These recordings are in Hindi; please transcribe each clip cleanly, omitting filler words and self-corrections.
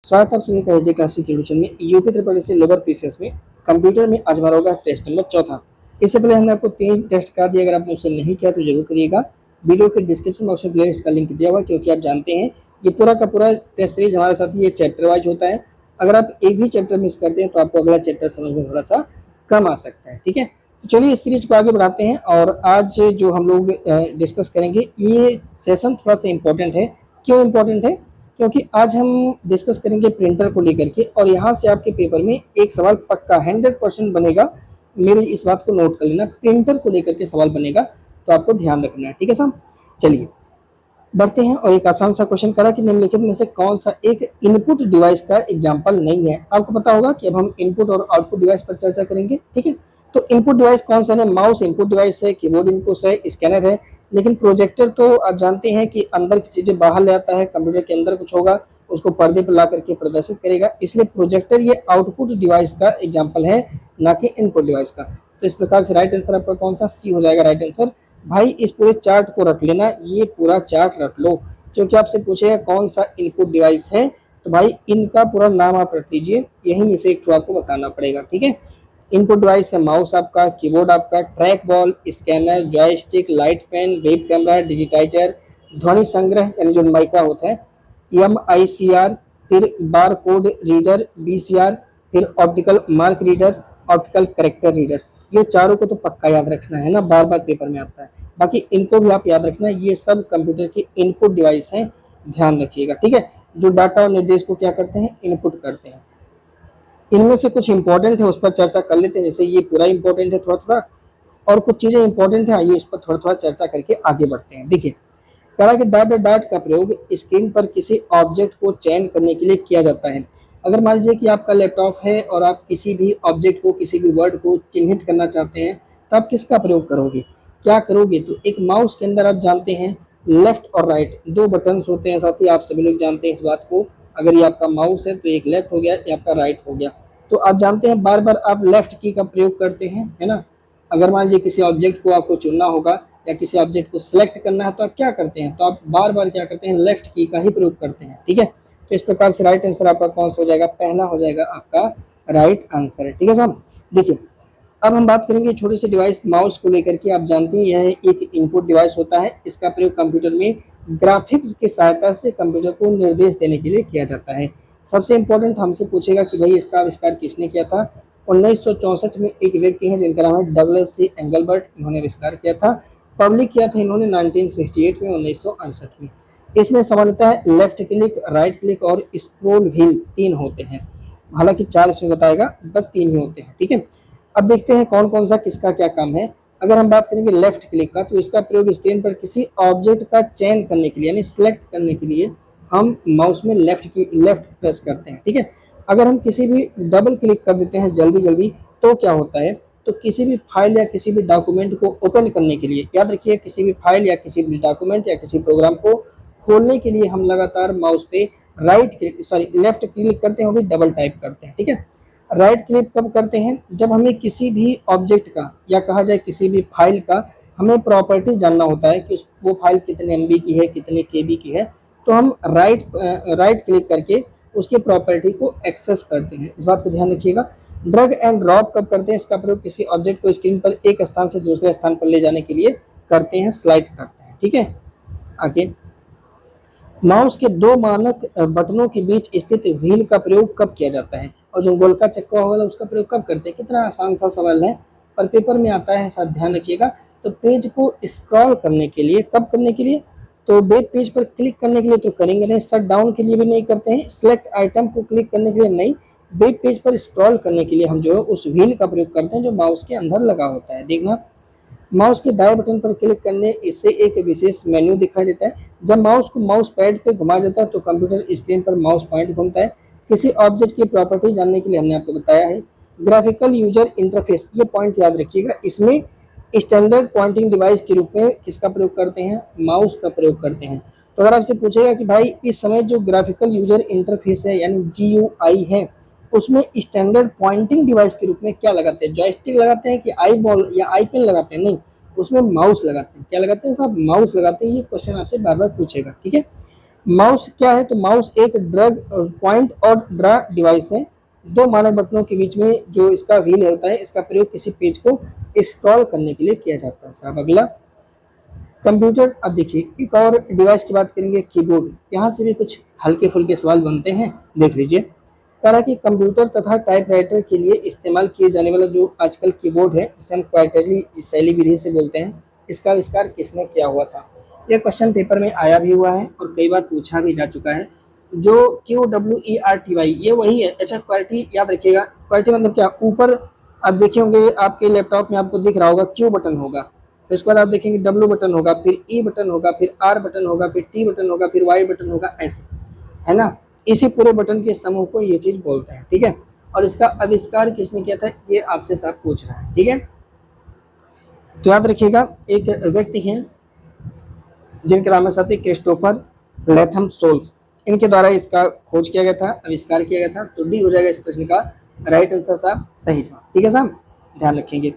स्वागत है आप सभी का एजी क्लासिक एजुकेशन में यूपी त्रिपुरा से लोअर पीसीएस में कंप्यूटर में आज हमारा होगा टेस्ट नंबर चौथा। इससे पहले हमने आपको 3 टेस्ट करा दिया, अगर आपने उसे नहीं किया तो जरूर करिएगा। वीडियो के डिस्क्रिप्शन बॉक्स में प्लेलिस्ट का लिंक दिया हुआ, क्योंकि आप जानते हैं ये पूरा का पूरा टेस्ट सीरीज हमारे साथ ये चैप्टर वाइज होता है। अगर आप एक भी चैप्टर मिस करते हैं तो आपको अगला चैप्टर समझ में थोड़ा सा कम आ सकता है। ठीक है, तो चलिए इस सीरीज को आगे बढ़ाते हैं। और आज जो हम लोग डिस्कस करेंगे ये सेशन थोड़ा सा इम्पोर्टेंट है। क्यों इम्पोर्टेंट है? क्योंकि आज हम डिस्कस करेंगे प्रिंटर को लेकर के, और यहाँ से आपके पेपर में एक सवाल पक्का 100% बनेगा। मेरी इस बात को नोट कर लेना, प्रिंटर को लेकर के सवाल बनेगा, तो आपको ध्यान रखना है। ठीक है साहब, चलिए बढ़ते हैं। और एक आसान सा क्वेश्चन करा कि निम्नलिखित में से कौन सा एक इनपुट डिवाइस का एग्जाम्पल नहीं है। आपको पता होगा कि अब हम इनपुट और आउटपुट डिवाइस पर चर्चा करेंगे। ठीक है, तो इनपुट डिवाइस कौन सा है? माउस इनपुट डिवाइस है, कीबोर्ड इनपुट है, स्कैनर है। लेकिन प्रोजेक्टर तो आप जानते हैं कि अंदर की चीजें बाहर ले आता है, कंप्यूटर के अंदर कुछ होगा उसको पर्दे पर ला करके प्रदर्शित करेगा, इसलिए प्रोजेक्टर ये आउटपुट डिवाइस का एग्जाम्पल है, ना कि इनपुट डिवाइस का। तो इस प्रकार से राइट आंसर आपका कौन सा? सी हो जाएगा राइट आंसर। भाई इस पूरे चार्ट को रख लेना, ये पूरा चार्ट रख लो, क्योंकि आपसे पूछेगा कौन सा इनपुट डिवाइस है, तो भाई इनका पूरा नाम आप रख लीजिए, यही में से एक ठो आपको बताना पड़ेगा। ठीक है, इनपुट डिवाइस है माउस आपका, कीबोर्ड आपका, track ball, scanner, joystick, light pen, web camera, digitiser, ध्वनि संग्रह यानी जो माइका होता है, MICR, फिर बार कोड रीडर BCR, फिर optical mark reader, optical character reader. ये चारों को तो पक्का याद रखना है ना, बार बार पेपर में आता है। बाकी इनको भी आप याद रखना, ये सब कंप्यूटर के इनपुट डिवाइस हैं, ध्यान रखिएगा। ठीक है, जो डाटा और निर्देश को क्या करते हैं? इनपुट करते हैं। इनमें से कुछ इंपॉर्टेंट है, उस पर चर्चा कर लेते हैं। जैसे ये पूरा इंपॉर्टेंट है थोड़ा थोड़ा, और कुछ चीजें इंपॉर्टेंट है, आइए इस पर थोड़ा थोड़ा चर्चा करके आगे बढ़ते हैं। देखिए कह रहा कि डॉट डॉट डॉट का प्रयोग स्क्रीन पर किसी ऑब्जेक्ट को चयन करने के लिए किया जाता है। अगर मान लीजिए कि आपका लैपटॉप है और आप किसी भी ऑब्जेक्ट को, किसी भी वर्ड को चिन्हित करना चाहते हैं, तो आप किसका प्रयोग करोगे, क्या करोगे? तो एक माउस के अंदर आप जानते हैं लेफ्ट और राइट दो बटन्स होते हैं, साथ ही आप सभी लोग जानते हैं इस बात को। अगर ये आपका माउस है तो एक लेफ्ट हो गया, ये आपका राइट हो गया। तो आप जानते हैं बार बार आप लेफ्ट की का प्रयोग करते हैं, है ना। अगर मान लीजिए किसी ऑब्जेक्ट को आपको चुनना होगा या किसी ऑब्जेक्ट को सिलेक्ट करना है, तो आप क्या करते हैं? तो आप बार बार क्या करते हैं? लेफ्ट की का ही प्रयोग करते हैं। ठीक है, तो इस प्रकार से राइट आंसर आपका कौन सा हो जाएगा? पहला हो जाएगा आपका राइट आंसर है। ठीक है साहब, देखिए अब हम बात करेंगे छोटे से डिवाइस माउस को लेकर के। आप जानते हैं यह एक इनपुट डिवाइस होता है, इसका प्रयोग कंप्यूटर में ग्राफिक्स की सहायता से कंप्यूटर को निर्देश देने के लिए किया जाता है। सबसे इंपॉर्टेंट हमसे पूछेगा कि भाई इसका आविष्कार किसने किया था? 1964 में एक व्यक्ति है जिनका नाम है डगलस सी एंगलबर्ट, इन्होंने आविष्कार किया था। पब्लिक किया था इन्होंने 1968 में, 1968 में। इसमें सामान्यतः लेफ्ट क्लिक, राइट क्लिक और स्क्रोल व्हील 3 होते हैं। हालांकि 4 इसमें बताएगा, बट 3 ही होते हैं। ठीक है, अब देखते हैं कौन कौन सा किसका क्या काम है। अगर हम बात करेंगे लेफ्ट क्लिक का, तो इसका प्रयोग स्क्रीन पर किसी ऑब्जेक्ट का चयन करने के लिए यानी सिलेक्ट करने के लिए हम माउस में लेफ्ट प्रेस करते हैं। ठीक है, अगर हम किसी भी डबल क्लिक कर देते हैं जल्दी जल्दी, तो क्या होता है? तो किसी भी फाइल या किसी भी डॉक्यूमेंट को ओपन करने के लिए, याद रखिए किसी भी फाइल या किसी भी डॉक्यूमेंट या किसी प्रोग्राम को खोलने के लिए हम लगातार माउस पे लेफ्ट क्लिक करते हैं, वो भी डबल टाइप करते हैं। ठीक है, राइट क्लिक कब करते हैं? जब हमें किसी भी ऑब्जेक्ट का या कहा जाए किसी भी फाइल का हमें प्रॉपर्टी जानना होता है कि वो फाइल कितने MB की है, कितने KB की है, तो हम राइट क्लिक करके उसकी प्रॉपर्टी को एक्सेस करते हैं। इस बात को ध्यान रखिएगा। ड्रैग एंड ड्रॉप कब करते हैं? इसका प्रयोग किसी ऑब्जेक्ट को स्क्रीन पर एक स्थान से दूसरे स्थान पर ले जाने के लिए करते हैं, स्लाइड करते हैं। ठीक है, आगे माउस के 2 मानक बटनों के बीच स्थित व्हील का प्रयोग कब किया जाता है? और जो गोल का चक्का होगा उसका प्रयोग कब करते हैं? कितना आसान सा सवाल है, पर पेपर में आता है, साथ ध्यान रखिएगा। तो पेज को स्क्रॉल करने के लिए, कब करने के लिए? तो वेब पेज पर क्लिक करने के लिए तो करेंगे नहीं, शट डाउन के लिए भी नहीं करते हैं, सिलेक्ट आइटम को क्लिक करने के लिए नहीं, वेब पेज पर स्क्रॉल करने के लिए हम जो है उस व्हील का प्रयोग करते हैं जो माउस के अंदर लगा होता है। देखना, माउस के दाएं बटन पर क्लिक करने इससे एक विशेष मेन्यू दिखाई देता है। जब माउस को माउस पैड पे घुमाया जाता है तो कंप्यूटर स्क्रीन पर माउस पॉइंट घूमता है। किसी ऑब्जेक्ट की प्रॉपर्टी जानने के लिए हमने आपको बताया है। ग्राफिकल यूजर इंटरफेस, ये पॉइंट याद रखिएगा, इसमें स्टैंडर्ड पॉइंटिंग डिवाइस के रूप में किसका प्रयोग करते हैं? माउस का प्रयोग करते हैं। तो अगर आपसे पूछेगा कि भाई इस समय जो ग्राफिकल यूजर इंटरफेस है यानी GUI है, उसमें स्टैंडर्ड पॉइंटिंग डिवाइस के रूप में क्या लगाते हैं? जॉयस्टिक लगाते हैं कि आई बॉल या आई पेन लगाते हैं? नहीं, उसमें माउस लगाते हैं। क्या लगाते हैं साहब? माउस लगाते हैं। ये क्वेश्चन आपसे बार बार पूछेगा। ठीक है, माउस क्या है, तो माउस एक ड्रग पॉइंट और ड्रा डिवाइस है। दो मानक बटनों के बीच में जो इसका व्हील होता है, इसका प्रयोग किसी पेज को स्क्रॉल करने के लिए किया जाता है साहब। अगला कंप्यूटर। अब देखिए एक और डिवाइस की बात करेंगे, कीबोर्ड। यहाँ से भी कुछ हल्के फुल्के सवाल बनते हैं, देख लीजिए। कह रहा है कि कंप्यूटर तथा टाइपराइटर के लिए इस्तेमाल किए जाने वाला जो आजकल कीबोर्ड है, जिसे हम क्वार्टरली शैली विधि से बोलते हैं, इसका आविष्कार किसने किया हुआ था। यह क्वेश्चन पेपर में आया भी हुआ है और कई बार पूछा भी जा चुका है। जो QWERTY, ये वही है। अच्छा, क्वार्टी याद रखिएगा। क्वार्टी मतलब क्या, ऊपर आप देखे होंगे आपके लैपटॉप में आपको दिख रहा होगा Q बटन होगा, फिर उसके बाद आप देखेंगे W बटन होगा, फिर E बटन होगा, फिर R बटन होगा, फिर T बटन होगा, फिर Y बटन होगा, ऐसे, है ना। इसी पूरे बटन के समूह को ये चीज बोलते हैं, ठीक है। और इसका आविष्कार किसने किया था, ये आपसे साहब पूछ रहा है, ठीक है। तो याद रखिएगा, एक व्यक्ति हैं जिनका नाम है साथी क्रिस्टोफर लेथम सोल्स, इनके द्वारा इसका खोज किया गया था, आविष्कार किया गया था। तो डी हो जाएगा इस प्रश्न का राइट आंसर साहब, सही जवाब, ठीक है साहब, ध्यान रखेंगे।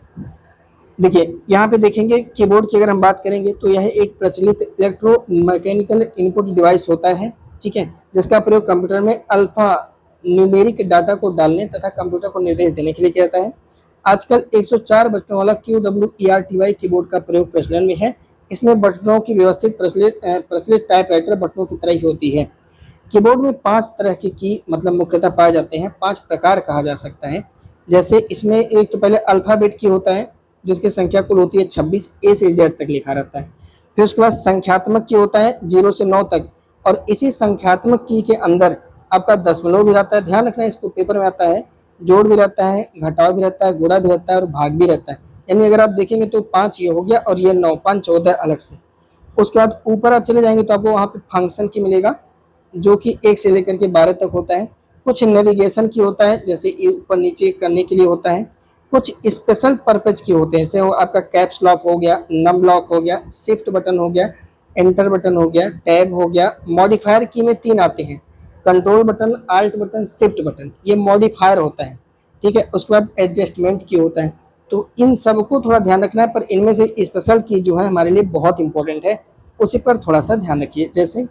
देखिए यहाँ पे देखेंगे कीबोर्ड की अगर हम बात करेंगे तो यह एक प्रचलित इलेक्ट्रोमैकेनिकल इनपुट डिवाइस होता है, ठीक है, जिसका प्रयोग कंप्यूटर में अल्फा न्यूमेरिक डाटा को डालने तथा कंप्यूटर को निर्देश देने के लिए किया जाता है। आजकल 104 बटनों वाला QWERTY कीबोर्ड का प्रयोग प्रचलन में है। इसमें बटनों की व्यवस्थित प्रचलित टाइपराइटर बटनों की तरह ही होती है। कीबोर्ड में 5 तरह की मतलब मुख्यतः पाए जाते हैं, 5 प्रकार कहा जा सकता है। जैसे इसमें एक तो पहले अल्फाबेट की होता है, जिसकी संख्या कुल होती है 26, ए से जेड तक लिखा रहता है। फिर उसके बाद संख्यात्मक की होता है 0 से 9 तक, और इसी संख्यात्मक की के अंदर आपका दशमलव भी रहता है। ध्यान रखना, इसको पेपर में आता है, जोड़ भी रहता है, घटाव भी रहता है, गुणा भी रहता है और भाग भी रहता है। यानी अगर आप देखेंगे तो 5 ये हो गया और ये 9, 5 14 अलग से। उसके बाद ऊपर आप चले जाएंगे तो आपको वहाँ पे फंक्शन की मिलेगा, जो कि 1 से लेकर के 12 तक होता है। कुछ नेविगेशन की होता है, जैसे ऊपर नीचे करने के लिए होता है। कुछ स्पेशल पर्पज की होते हैं, जैसे वो आपका कैप्स लॉक हो गया, नम लॉक हो गया, शिफ्ट बटन हो गया, एंटर बटन हो गया, टैब हो गया। मॉडिफायर की में 3 आते हैं, control button, alt button, shift button, ये मॉडिफायर होता है, ठीक है। उसके बाद एडजस्टमेंट की होता है। तो इन सबको थोड़ा ध्यान रखना है, पर इनमें से स्पेशल की जो है हमारे लिए बहुत इंपॉर्टेंट है, उसी पर थोड़ा सा ध्यान रखिए। जैसे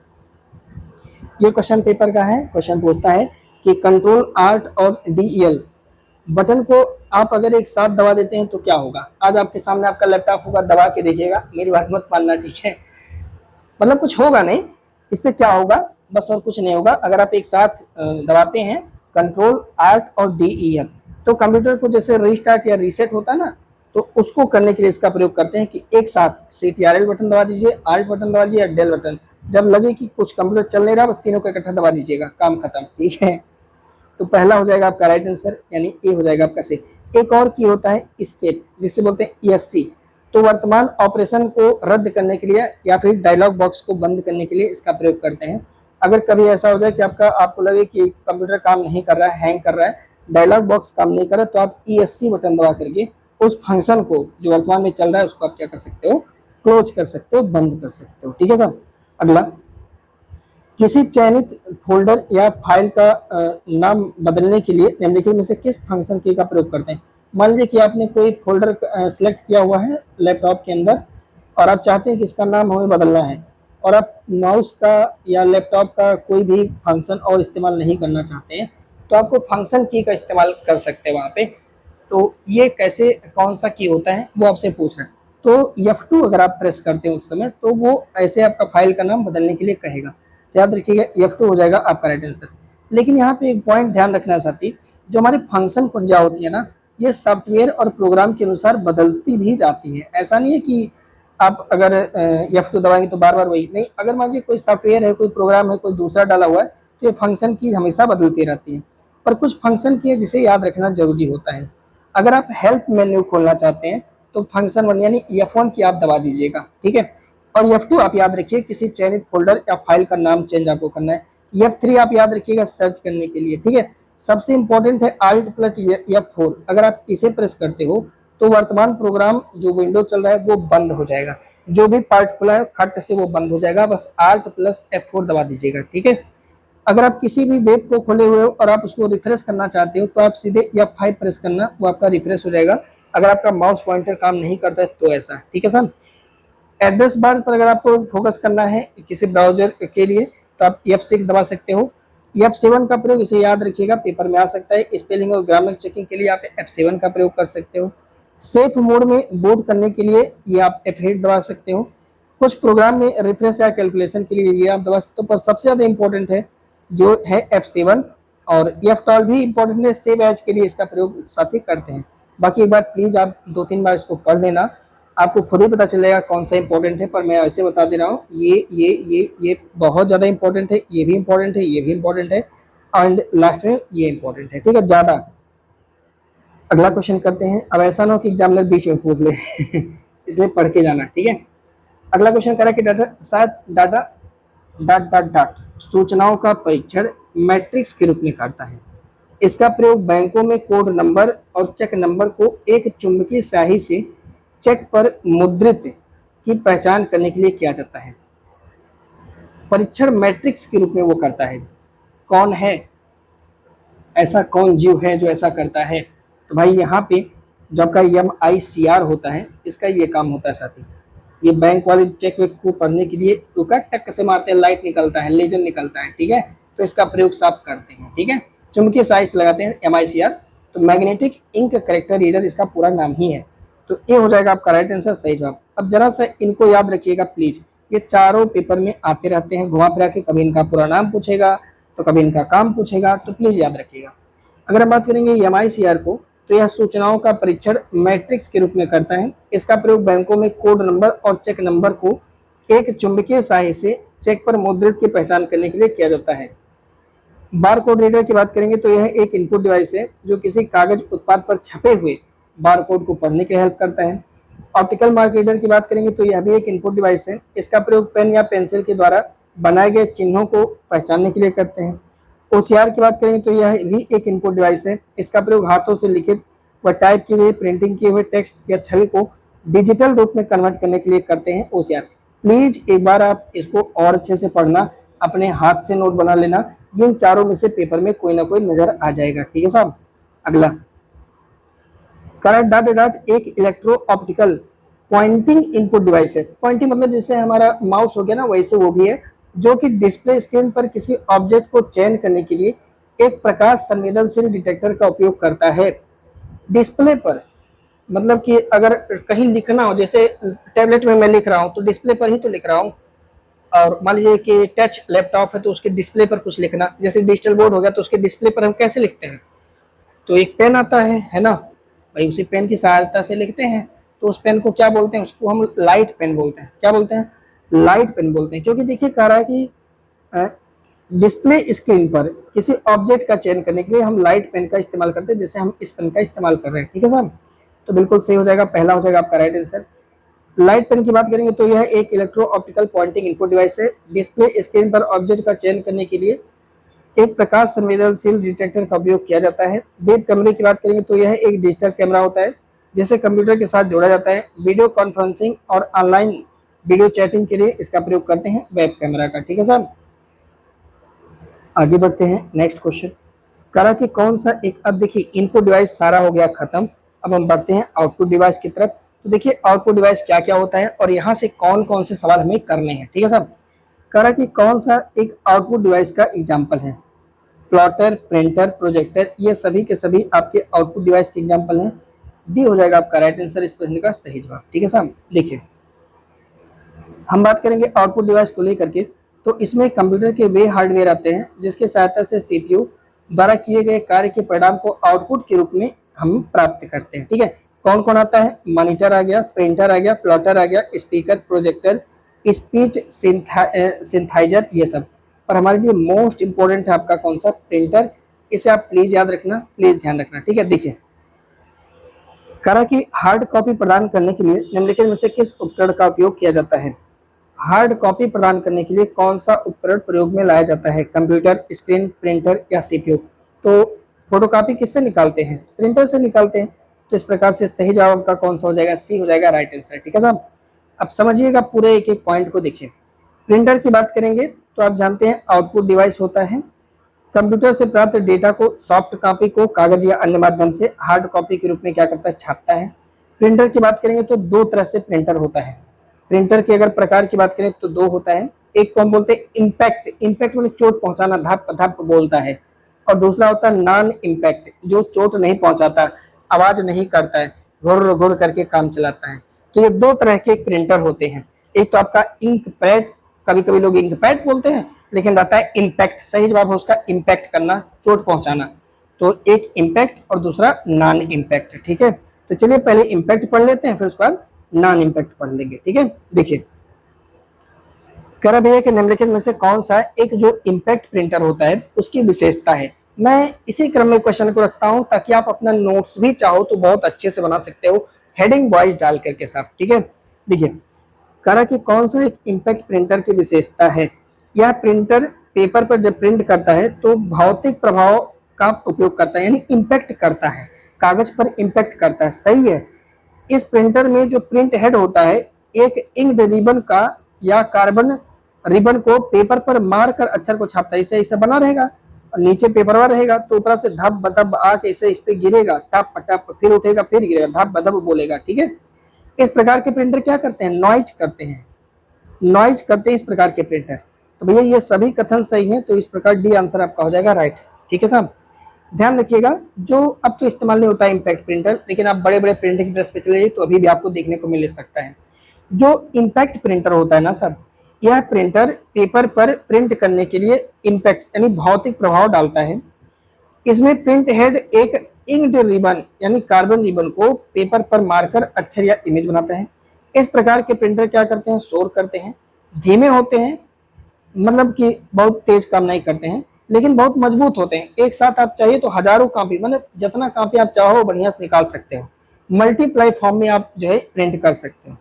ये क्वेश्चन पेपर का है, क्वेश्चन पूछता है कि कंट्रोल, आल्ट और DEL बटन को आप अगर एक साथ दबा देते हैं तो क्या होगा। आज आपके सामने आपका लैपटॉप होगा, दबा के देखिएगा, मेरी बात मत मानना, ठीक है। मतलब कुछ होगा नहीं, इससे क्या होगा, बस और कुछ नहीं होगा। अगर आप एक साथ दबाते हैं कंट्रोल, आल्ट और DEL, तो कंप्यूटर को जैसे रीस्टार्ट या रीसेट होता है ना, तो उसको करने के लिए इसका प्रयोग करते हैं कि एक साथ CTRL बटन दबा दीजिए, आल्ट बटन दबा दीजिए या डेल बटन। जब लगे कि कुछ कंप्यूटर चल नहीं रहा, बस तीनों को इकट्ठा दबा दीजिएगा, काम खत्म, ठीक है। तो पहला हो जाएगा आपका राइट आंसर, यानी ए हो जाएगा आपका सही। एक और की होता है एस्केप, जिससे बोलते हैं ESC। तो वर्तमान ऑपरेशन को रद्द करने के लिए या फिर डायलॉग बॉक्स को बंद करने के लिए इसका प्रयोग करते हैं। अगर कभी ऐसा हो जाए कि आपको लगे कि कंप्यूटर काम नहीं कर रहा है, हैंग कर रहा है, डायलॉग बॉक्स काम नहीं कर रहा, तो आप ESC बटन दबा करके उस फंक्शन को जो वर्तमान में चल रहा है उसको आप क्या कर सकते हो, क्लोज कर सकते हो, बंद कर सकते हो, ठीक है साहब। अगला, किसी चयनित फोल्डर या फाइल का नाम बदलने के लिए निम्नलिखित में से किस फंक्शन की का प्रयोग करते हैं। मान लीजिए कि आपने कोई फोल्डर सेलेक्ट किया हुआ है लैपटॉप के अंदर और आप चाहते हैं कि इसका नाम हमें बदलना है, और आप माउस का या लैपटॉप का कोई भी फंक्शन और इस्तेमाल नहीं करना चाहते हैं, तो आपको फंक्शन की का इस्तेमाल कर सकते हैं वहाँ पे। तो ये कैसे, कौन सा की होता है वो आपसे पूछ रहे हैं। तो F2 अगर आप प्रेस करते हैं उस समय, तो वो ऐसे आपका फाइल का नाम बदलने के लिए कहेगा। तो याद रखिएगा F2 हो जाएगा आपका राइट आंसर। लेकिन यहाँ पे एक पॉइंट ध्यान रखना साथी, जो हमारी फंक्शन कुंजा होती है ना, ये सॉफ्टवेयर और प्रोग्राम के अनुसार बदलती भी जाती है। ऐसा नहीं है कि आप अगर F2 दबाएंगे तो बार बार वही नहीं। अगर मान लीजिए कोई सॉफ्टवेयर है, कोई प्रोग्राम है, कोई दूसरा डाला हुआ है, तो ये फंक्शन की हमेशा बदलती रहती है। पर कुछ फंक्शन की है जिसे याद रखना जरूरी होता है। अगर आप हेल्प मेन्यू खोलना चाहते हैं तो फंक्शन 1 यानी F1 की आप दबा दीजिएगा, ठीक है। और F2 आप याद रखिए किसी चयनित फोल्डर या फाइल का नाम चेंज आपको करना है। F3 आप याद रखिएगा सर्च करने के लिए, ठीक है। सबसे इंपॉर्टेंट है Alt प्लस F4। अगर आप इसे प्रेस करते हो तो वर्तमान प्रोग्राम जो विंडो चल रहा है वो बंद हो जाएगा, जो भी पार्ट खुला है खट से वो बंद हो जाएगा। बस Alt प्लस F4 दबा दीजिएगा, ठीक है। अगर आप किसी भी वेब को खोले हुए हो और आप उसको रिफ्रेश करना चाहते हो तो आप सीधे F5 प्रेस करना, वो आपका रिफ्रेश हो जाएगा। अगर आपका माउस पॉइंटर काम नहीं करता है तो ऐसा, ठीक है सर। एड्रेस बार पर अगर आपको फोकस करना है किसी ब्राउजर के लिए, तो आप F6 दबा सकते हो। F7 का प्रयोग, इसे याद रखिएगा, पेपर में आ सकता है। स्पेलिंग और ग्रामर चेकिंग के लिए आप F7 का प्रयोग कर सकते हो। सेफ मोड में बोट करने के लिए ये आप F8 दबा सकते हो। कुछ प्रोग्राम में रिफ्रेश या कैलकुलेशन के लिए ये आप दबा सकते हो, पर सबसे ज़्यादा इंपॉर्टेंट है जो है F7, और F12 भी इंपॉर्टेंट है, सेव एज के लिए इसका प्रयोग साथी करते हैं। बाकी एक बार प्लीज़ आप 2-3 बार इसको पढ़ लेना, आपको खुद ही पता चलेगा कौन सा इंपॉर्टेंट है। पर मैं ऐसे बता दे रहा हूँ, ये बहुत ज़्यादा इंपॉर्टेंट है, ये भी इंपॉर्टेंट है, ये भी इंपॉर्टेंट है, एंड लास्ट में ये इंपॉर्टेंट है, ठीक है ज़्यादा। अगला क्वेश्चन करते हैं। अब ऐसा ना हो कि एग्जामिनर बीच में पूछ ले इसलिए पढ़ के जाना, ठीक है। अगला क्वेश्चन करा कि डाटा शायद डाटा डॉट डॉट डॉट सूचनाओं का परीक्षण मैट्रिक्स के रूप में करता है। इसका प्रयोग बैंकों में कोड नंबर और चेक नंबर को एक चुंबकीय स्याही से चेक पर मुद्रित की पहचान करने के लिए किया जाता है। परीक्षण मैट्रिक्स के रूप में वो करता है। कौन है ऐसा, कौन जीव है जो ऐसा करता है? तो भाई यहाँ पे जो आपका MICR होता है, इसका ये काम होता है साथी। ये बैंक वाले चेक वेक को पढ़ने के लिए टुका टक से मारते हैं, लाइट निकलता है, लेजर निकलता है, ठीक है, तो इसका प्रयोग साफ करते हैं, ठीक है। चुंबकीय साइज लगाते हैं MICR, तो मैग्नेटिक इंक करेक्टर रीडर इसका पूरा नाम ही है। तो ये हो जाएगा आपका राइट आंसर, सही जवाब। अब जरा सा इनको याद रखिएगा प्लीज, ये चारों पेपर में आते रहते हैं घुमा फिरा के, कभी इनका पूरा नाम पूछेगा तो कभी इनका काम पूछेगा, तो प्लीज याद रखिएगा। अगर हम बात करेंगे MICR को, तो यह सूचनाओं का परीक्षण मैट्रिक्स के रूप में करता है। इसका प्रयोग बैंकों में कोड नंबर और चेक नंबर को एक चुंबकीय स्याही से चेक पर मुद्रित की पहचान करने के लिए किया जाता है। बार कोड रीडर की बात करेंगे तो यह एक इनपुट डिवाइस है जो किसी कागज उत्पाद पर छपे हुए बार कोड को पढ़ने की हेल्प करता है। ऑप्टिकल मार्क रीडर की बात करेंगे तो यह भी एक इनपुट डिवाइस है। इसका प्रयोग पेन या पेंसिल के द्वारा बनाए गए चिन्हों को पहचानने के लिए करते हैं। OCR की बात करेंगे तो यह भी एक इनपुट डिवाइस है। इसका प्रयोग हाथों से लिखित व टाइप किए हुए, प्रिंटिंग किए हुए टेक्स्ट या छवि को डिजिटल रूप में कन्वर्ट करने के लिए करते हैं OCR। प्लीज एक बार आप इसको और अच्छे से पढ़ना, अपने हाथ से नोट बना लेना, इन चारों में से पेपर में कोई ना कोई नजर आ जाएगा, ठीक है साहब। अगला करंट डॉट डॉट एक electro optical pointing input device है। पॉइंटिंग मतलब जैसे हमारा माउस हो गया ना, वैसे वो भी है, जो कि डिस्प्ले स्क्रीन पर किसी ऑब्जेक्ट को चयन करने के लिए एक प्रकाश संवेदनशील डिटेक्टर का उपयोग करता है। डिस्प्ले पर मतलब कि अगर कहीं लिखना हो, जैसे टैबलेट में मैं लिख रहा हूँ तो डिस्प्ले पर ही तो लिख रहा हूँ, और मान लीजिए कि टच लैपटॉप है तो उसके डिस्प्ले पर कुछ लिखना, जैसे डिजिटल बोर्ड हो गया तो उसके डिस्प्ले पर हम कैसे लिखते हैं, तो एक पेन आता है ना भाई, उसी पेन की सहायता से लिखते हैं। तो उस पेन को क्या बोलते हैं, उसको हम लाइट पेन बोलते हैं। क्या बोलते हैं? लाइट पेन बोलते हैं। क्योंकि देखिए कह रहा है कि डिस्प्ले स्क्रीन पर किसी ऑब्जेक्ट का चयन करने के लिए हम लाइट पेन का इस्तेमाल करते हैं, जैसे हम इस पेन का इस्तेमाल कर रहे हैं, ठीक है साहब। तो बिल्कुल सही हो जाएगा, पहला हो जाएगा आपका राइट आंसर। लाइट पेन की बात करेंगे तो यह एक electro optical pointing input device है। डिस्प्ले स्क्रीन पर ऑब्जेक्ट का चयन करने के लिए एक प्रकाश संवेदनशील डिटेक्टर का उपयोग किया जाता है। वेब कैमरे की बात करेंगे तो यह एक डिजिटल कैमरा होता है, जैसे कंप्यूटर के साथ जोड़ा जाता है। वीडियो कॉन्फ्रेंसिंग और ऑनलाइन वीडियो चैटिंग के लिए इसका प्रयोग करते हैं वेब कैमरा का, ठीक है साहब। आगे बढ़ते हैं, नेक्स्ट क्वेश्चन करा कि कौन सा एक, अब देखिए इनपुट डिवाइस सारा हो गया खत्म, अब हम बढ़ते हैं आउटपुट डिवाइस की तरफ। तो देखिए आउटपुट डिवाइस क्या क्या होता है और यहाँ से कौन कौन से सवाल हमें करने हैं, ठीक है साहब। करा कि कौन सा एक आउटपुट डिवाइस का एग्जाम्पल है। प्लॉटर, प्रिंटर, प्रोजेक्टर, ये सभी के सभी आपके आउटपुट डिवाइस के एग्जाम्पल हैं। डी हो जाएगा आपका राइट आंसर इस प्रश्न का सही जवाब, ठीक है साहब। देखिए हम बात करेंगे आउटपुट डिवाइस को लेकर के, तो इसमें कंप्यूटर के वे हार्डवेयर आते हैं जिसकी सहायता से CPU द्वारा किए गए कार्य के परिणाम को आउटपुट के रूप में हम प्राप्त करते हैं, ठीक है। कौन कौन आता है? मॉनिटर आ गया, प्रिंटर आ गया, प्लॉटर आ गया, स्पीकर, प्रोजेक्टर, स्पीच सिंथाइजर, ये सब। और हमारे लिए मोस्ट इंपॉर्टेंट है आपका कौन सा? प्रिंटर। इसे आप प्लीज याद रखना, प्लीज ध्यान रखना, ठीक है। देखिए करा कि हार्ड कॉपी प्रदान करने के लिए निम्नलिखित में से किस उपकरण का उपयोग किया जाता है। हार्ड कॉपी प्रदान करने के लिए कौन सा उपकरण प्रयोग में लाया जाता है? कंप्यूटर, स्क्रीन, प्रिंटर या CPU। तो फोटोकॉपी किससे निकालते हैं? प्रिंटर से निकालते हैं। तो इस प्रकार से सही जवाब का कौन सा हो जाएगा? सी हो जाएगा राइट आंसर, ठीक है साहब। अब समझिएगा पूरे एक एक पॉइंट को देखिए। प्रिंटर की बात करेंगे तो आप जानते हैं आउटपुट डिवाइस होता है। कंप्यूटर से प्राप्त डेटा को, सॉफ्ट कॉपी को कागज या अन्य माध्यम से हार्ड कॉपी के रूप में क्या करता है? छापता है। प्रिंटर की बात करेंगे तो दो तरह से प्रिंटर होता है। प्रिंटर के अगर प्रकार की बात करें तो दो होता है, एक को हम बोलते हैं इम्पैक्ट, इम्पैक्ट मतलब चोट पहुंचाना, धप धप बोलता है। और दूसरा होता है नॉन इम्पैक्ट, जो चोट नहीं पहुंचाता, आवाज नहीं करता है, घुर घुर करके काम चलाता है। तो ये दो तरह के प्रिंटर होते हैं। एक तो आपका इंक पैड, कभी कभी लोग इंक पैड बोलते हैं, लेकिन रहता है इम्पैक्ट। सही जवाब है उसका इम्पैक्ट करना, चोट पहुंचाना। तो एक इम्पैक्ट और दूसरा नॉन इम्पैक्ट। ठीक है, तो चलिए पहले इम्पैक्ट पढ़ लेते हैं, फिर उसके बाद नॉन इम्पैक्ट पढ़ लेंगे। ठीक है, देखिए कह रहा भैया कि निम्नलिखित में से कौन सा एक जो इम्पैक्ट प्रिंटर होता है उसकी विशेषता है। मैं इसी क्रम में क्वेश्चन को रखता हूं ताकि आप अपना नोट्स भी चाहो तो बहुत अच्छे से बना सकते हो, हेडिंग वाइज डाल करके साहब। ठीक है, देखिए कह रहा कि कौन सा एक इम्पैक्ट प्रिंटर की विशेषता है। यह प्रिंटर पेपर पर जब प्रिंट करता है तो भौतिक प्रभाव का उपयोग करता है, यानी इम्पैक्ट करता है, कागज पर इम्पैक्ट करता है। सही है। इस प्रिंटर में जो प्रिंट हेड होता है एक इंक रिबन का या कार्बन रिबन को पेपर पर मारकर अक्षर को छापता है। इसे ऐसे बना रहेगा और नीचे पेपर वाला रहेगा, तो ऊपर से धप धप आके इसे इस पे गिरेगा, टप टप, फिर उठेगा, फिर गिरेगा, धप धप बोलेगा। ठीक है, इस प्रकार के प्रिंटर क्या करते हैं, नॉइज करते हैं, नॉइज करते हैं इस प्रकार के प्रिंटर। तो भैया ये सभी कथन सही है, तो इस प्रकार डी आंसर आपका हो जाएगा राइट। ठीक है साहब, ध्यान रखिएगा जो अब तो इस्तेमाल नहीं होता है इम्पैक्ट प्रिंटर, लेकिन आप बड़े बड़े प्रिंटिंग प्रेस पे चले जाइए तो अभी भी आपको देखने को मिल सकता है। जो इम्पैक्ट प्रिंटर होता है ना सर, यह प्रिंटर पेपर पर प्रिंट करने के लिए इम्पैक्ट यानी भौतिक प्रभाव डालता है। इसमें प्रिंट हेड एक इंक्ड रिबन यानी कार्बन रिबन को पेपर पर मारकर अक्षर या इमेज बनाता है। इस प्रकार के प्रिंटर क्या करते हैं, शोर करते हैं, धीमे होते हैं, मतलब कि बहुत तेज काम नहीं करते हैं, लेकिन बहुत मजबूत होते हैं। एक साथ आप चाहिए तो हजारों कॉपी, मतलब जितना कॉपी आप चाहो बढ़िया से निकाल सकते हो, मल्टीप्लाई फॉर्म में आप जो है प्रिंट कर सकते हो।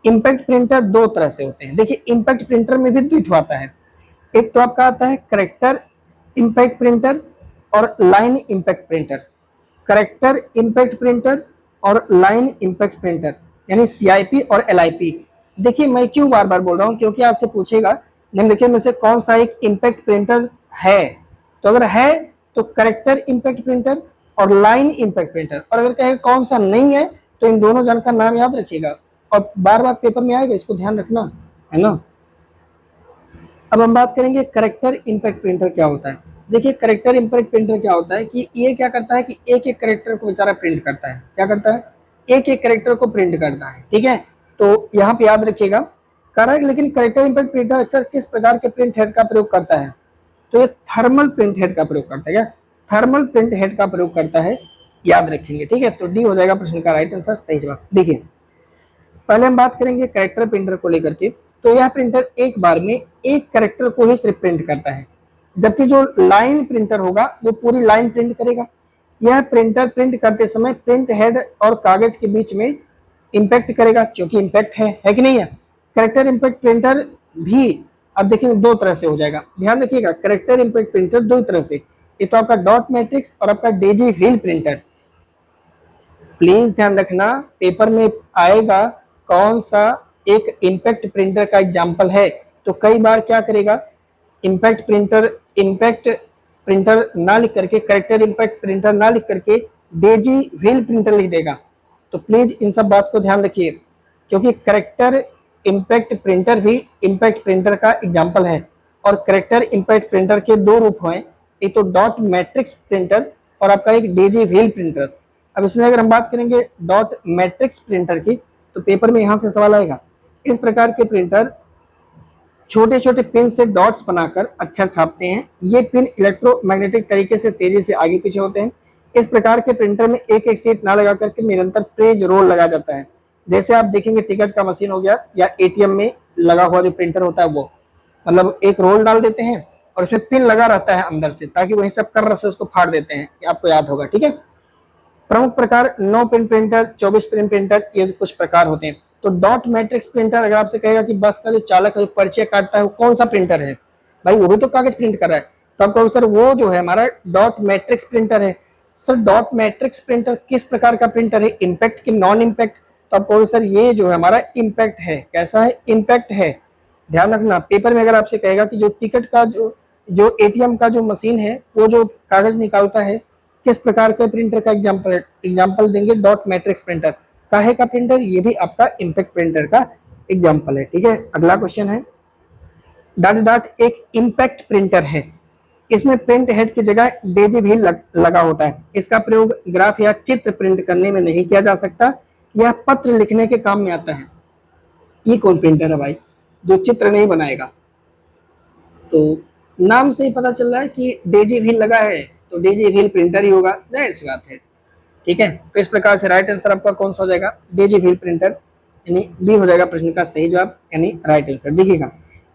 इम्पैक्ट प्रिंटर दो तरह से होते हैं। देखिए इम्पैक्ट प्रिंटर में भी द्वित्व आता है। एक तो आपका आता है करेक्टर इम्पैक्ट प्रिंटर और line impact printer. Character impact printer और लाइन इम्पैक्ट प्रिंटर यानी सीआईपी और एलआईपी। देखिए मैं क्यों बार बार बोल रहा हूँ, क्योंकि आपसे पूछेगा निम्नलिखित में से कौन सा एक इम्पैक्ट प्रिंटर है। तो अगर है तो करेक्टर इम्पैक्ट प्रिंटर और लाइन इम्पैक्ट प्रिंटर, और अगर कहे कौन सा नहीं है तो इन दोनों जन का नाम याद रखिएगा और बार बार पेपर में आएगा, इसको ध्यान रखना है ना। अब हम बात करेंगे करेक्टर इम्पैक्ट प्रिंटर क्या होता है। देखिए करेक्टर इम्पैक्ट प्रिंटर क्या होता है कि ये क्या करता है कि एक एक करेक्टर को बेचारा प्रिंट करता है। क्या करता है, एक एक करेक्टर को प्रिंट करता है। ठीक है, तो यहाँ पे याद रखिएगा करेक्ट। लेकिन करेक्टर इम्पैक्ट प्रिंटर अक्सर किस प्रकार के प्रिंट हेड का प्रयोग करता है, तो ये थर्मल प्रिंट हेड का प्रयोग करता है। क्या, थर्मल प्रिंट हेड का प्रयोग करता है, याद रखेंगे। ठीक है, तो डी हो जाएगा प्रश्न का राइट आंसर, सही जवाब। देखिए पहले हम बात करेंगे करेक्टर प्रिंटर को लेकर के। तो यह प्रिंटर एक बार में एक करेक्टर को ही सिर्फ प्रिंट करता है, जबकि जो लाइन प्रिंटर होगा वो पूरी लाइन प्रिंट करेगा। यह प्रिंटर प्रिंट करते समय प्रिंट हेड और कागज के बीच में इम्पैक्ट करेगा, क्योंकि इम्पैक्ट है कि नहीं है। करेक्टर इम्पैक्ट प्रिंटर भी अब देखेंगे दो तरह से हो जाएगा, ध्यान रखिएगा। करेक्टर इम्पैक्ट प्रिंटर दो तरह से, ये तो आपका डॉट मैट्रिक्स और आपका डेजी व्हील प्रिंटर। प्लीज ध्यान रखना पेपर में आएगा कौन सा एक इम्पैक्ट प्रिंटर का एग्जाम्पल है, तो कई बार क्या करेगा इम्पैक्ट प्रिंटर ना लिख करके, करेक्टर इम्पैक्ट प्रिंटर ना लिख करके डेजी व्हील प्रिंटर लिख देगा। तो प्लीज इन सब बात को ध्यान रखिए, क्योंकि करेक्टर इम्पैक्ट प्रिंटर भी इम्पैक्ट प्रिंटर का एग्जाम्पल है। और करेक्टर इम्पैक्ट प्रिंटर के दो रूप हैं, एक तो डॉट मैट्रिक्स प्रिंटर और आपका एक डेजी व्हील प्रिंटर। अब इसमें अगर हम बात करेंगे डॉट मैट्रिक्स प्रिंटर की, तो पेपर में यहां से सवाल आएगा। इस प्रकार के प्रिंटर छोटे छोटे पिन से डॉट्स बनाकर अक्षर छापते हैं। ये पिन इलेक्ट्रोमैग्नेटिक तरीके से तेजी से आगे पीछे होते हैं। इस प्रकार के प्रिंटर में एक एक सीट ना लगा करके निरंतर पेज रोल लगा जाता है। जैसे आप देखेंगे टिकट का मशीन हो गया या एटीएम में लगा हुआ जो प्रिंटर होता है वो, मतलब एक रोल डाल देते हैं और उसमें पिन लगा रहता है अंदर से, ताकि वहीं सब कर रहे से उसको फाड़ देते हैं, आपको याद होगा। ठीक है, प्रमुख प्रकार 9 पिन प्रिंटर, 24 पिन प्रिंटर, ये कुछ प्रकार होते हैं। तो डॉट मैट्रिक्स प्रिंटर अगर आपसे कहेगा कि बस का जो चालक है, पर्चे काटता है, वो कौन सा प्रिंटर है, भाई वो भी तो कागज प्रिंट कर रहा है, तो आप कहोगे सर वो जो है हमारा डॉट मैट्रिक्स प्रिंटर है। सर डॉट मैट्रिक्स प्रिंटर किस प्रकार का प्रिंटर है, इम्पैक्ट की नॉन इम्पैक्ट, तो आप कहोगे सर ये जो है हमारा इम्पैक्ट है। कैसा है, इम्पैक्ट है। ध्यान रखना पेपर में अगर आपसे कहेगा कि जो टिकट का जो एटीएम का जो मशीन है वो जो कागज निकालता है किस प्रकार के प्रिंटर का एग्जाम्पल देंगे, डॉट मैट्रिक्स प्रिंटर। काहे का प्रिंटर, ये भी आपका इम्पैक्ट प्रिंटर का एग्जाम्पल है। ठीक है, अगला क्वेश्चन है डॉट डॉट एक इम्पैक्ट प्रिंटर है। इसमें प्रिंट हेड की जगह डेजी व्हील लगा होता है। इसका प्रयोग ग्राफ या चित्र प्रिंट करने में नहीं किया जा सकता, यह पत्र लिखने के काम में आता है। ये कौन प्रिंटर है भाई जो चित्र नहीं बनाएगा? तो नाम से ही पता चल रहा है कि डेजी व्हील लगा है, तो डेजी व्हील प्रिंटर ही होगा, जाहिर सी बात है। ठीक है, तो इस प्रकार से राइट आंसर आपका कौन सा हो जाएगा? डेजी व्हील प्रिंटर, यानी बी हो जाएगा प्रश्न का सही जवाब, यानी राइट आंसर। देखिएगा,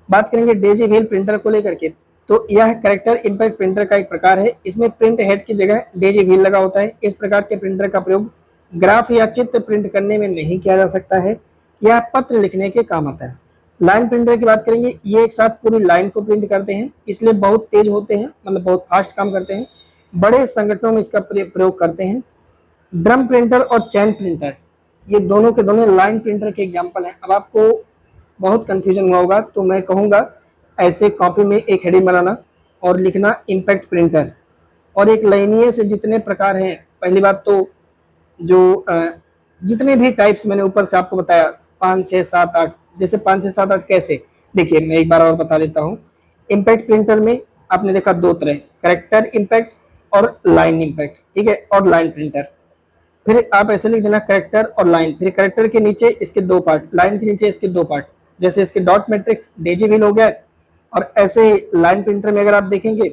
बात करेंगे डेजी व्हील प्रिंटर को लेकर के, तो यह करेक्टर इंपैक्ट प्रिंटर का एक प्रकार है। इसमें प्रिंट हेड की जगह डेजी व्हील लगा होता है। इस प्रकार के प्रिंटर का प्रयोग ग्राफ या चित्र प्रिंट करने में नहीं किया जा सकता है, यह पत्र लिखने के काम आता है। लाइन प्रिंटर की बात करेंगे, ये एक साथ पूरी लाइन को प्रिंट करते हैं, इसलिए बहुत तेज होते हैं, मतलब बहुत फास्ट काम करते हैं। बड़े संगठनों में इसका प्रयोग करते हैं। ड्रम प्रिंटर और चैन प्रिंटर, ये दोनों के दोनों लाइन प्रिंटर के एग्जाम्पल हैं। अब आपको बहुत कंफ्यूजन हुआ होगा, तो मैं कहूँगा ऐसे कॉपी में एक हेडिंग बनाना और लिखना इम्पैक्ट प्रिंटर, और एक लाइनीय से जितने प्रकार हैं। पहली बात तो जो जितने भी टाइप्स मैंने ऊपर से आपको बताया 5 6 7 8, जैसे 5 6 7 8 कैसे, देखिए मैं एक बार और बता देता हूँ। इम्पैक्ट प्रिंटर में आपने देखा दो तरह, करेक्टर इम्पैक्ट और लाइन इम्पैक्ट, ठीक है, और लाइन प्रिंटर। फिर आप ऐसे लिख देना करेक्टर और लाइन, फिर करेक्टर के नीचे इसके दो पार्ट, लाइन के नीचे इसके दो पार्ट, जैसे इसके डॉट मैट्रिक्स डेजी व्हील हो गया। और ऐसे लाइन प्रिंटर में अगर आप देखेंगे